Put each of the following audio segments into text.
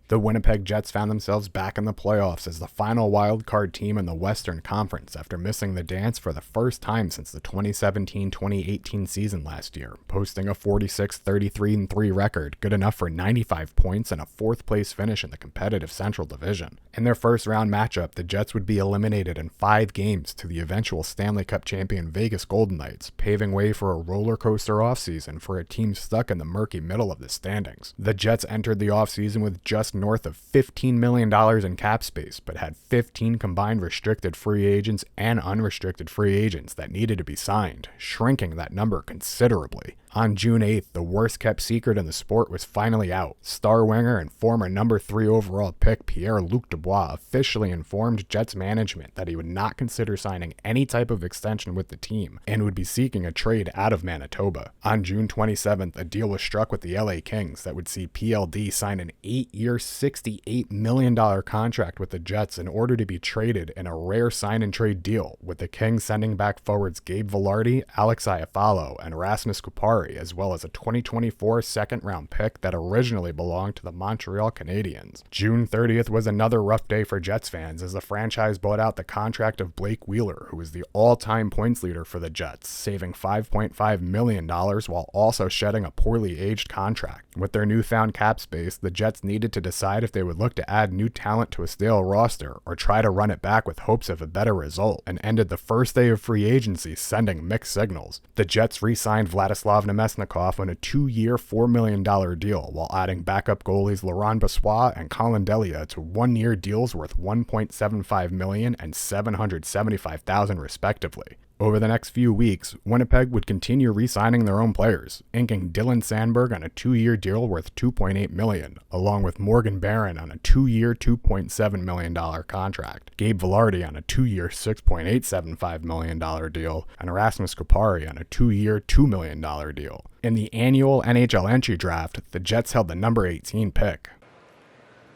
The Winnipeg Jets found themselves back in the playoffs as the final wild card team in the Western Conference after missing the dance for the first time since the 2017-2018 season last year, posting a 46-33-3 record, good enough for 95 points and a fourth-place finish in the competitive Central Division. In their first-round matchup, the Jets would be eliminated in 5 games to the eventual Stanley Cup champion Vegas Golden Knights, paving way for a roller coaster offseason for a team stuck in the murky middle of the standings. The Jets entered the offseason with just north of $15 million in cap space, but had 15 combined restricted free agents and unrestricted free agents that needed to be signed, shrinking that number considerably. On June 8th, the worst-kept secret in the sport was finally out. Star winger and former number 3 overall pick Pierre-Luc Dubois officially informed Jets management that he would not consider signing any type of extension with the team and would be seeking a trade out of Manitoba. On June 27th, a deal was struck with the LA Kings that would see PLD sign an 8-year, $68 million contract with the Jets in order to be traded in a rare sign-and-trade deal, with the Kings sending back forwards Gabe Vilardi, Alex Iafallo, and Rasmus Kupari, as well as a 2024 second-round pick that originally belonged to the Montreal Canadiens. June 30th was another rough day for Jets fans as the franchise bought out the contract of Blake Wheeler, who was the all-time points leader for the Jets, saving $5.5 million while also shedding a poorly aged contract. With their newfound cap space, the Jets needed to decide if they would look to add new talent to a stale roster or try to run it back with hopes of a better result, and ended the first day of free agency sending mixed signals. The Jets re-signed Vladislav Nemesnikov on a 2-year, $4 million deal, while adding backup goalies Laurent Brossoit and Colin Delia to 1-year deals worth $1.75 million and $775,000 respectively. Over the next few weeks, Winnipeg would continue re-signing their own players, inking Dylan Sandberg on a 2-year deal worth $2.8 million, along with Morgan Barron on a 2-year, $2.7 million contract, Gabe Vilardi on a 2-year, $6.875 million deal, and Rasmus Kupari on a 2-year, $2 million deal. In the annual NHL entry draft, the Jets held the number 18 pick.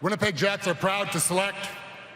Winnipeg Jets are proud to select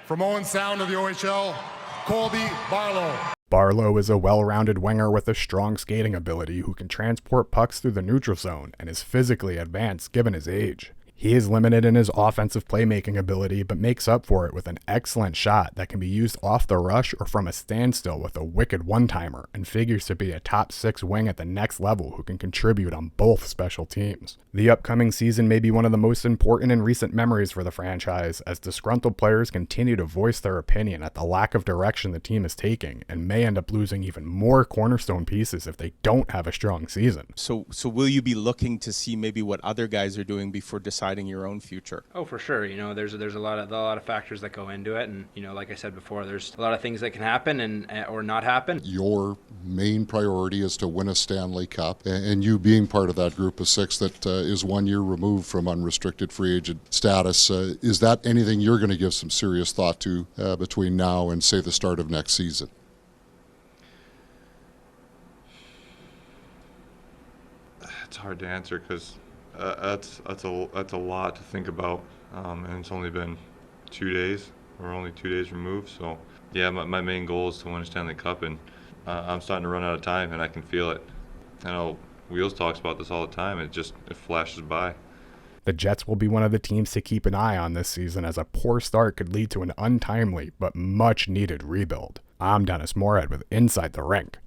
from Owen Sound of the OHL, Colby Barlow. Barlow is a well-rounded winger with a strong skating ability who can transport pucks through the neutral zone and is physically advanced given his age. He is limited in his offensive playmaking ability, but makes up for it with an excellent shot that can be used off the rush or from a standstill with a wicked one-timer, and figures to be a top 6 wing at the next level who can contribute on both special teams. The upcoming season may be one of the most important in recent memories for the franchise, as disgruntled players continue to voice their opinion at the lack of direction the team is taking, and may end up losing even more cornerstone pieces if they don't have a strong season. So will you be looking to see maybe what other guys are doing before deciding your own future? Oh, for sure. There's a lot of factors that go into it, and like I said before, there's a lot of things that can happen and or not happen. Your main priority is to win a Stanley Cup, and you being part of that group of 6 that is 1 year removed from unrestricted free agent status, is that anything you're going to give some serious thought to between now and say the start of next season? It's hard to answer because that's a lot to think about, and it's only been 2 days. We're only 2 days removed, so yeah, my main goal is to win a Stanley Cup, and I'm starting to run out of time, and I can feel it. I know Wheels talks about this all the time. It flashes by. The Jets will be one of the teams to keep an eye on this season, as a poor start could lead to an untimely but much needed rebuild. I'm Dennis Moorhead with Inside the Rink.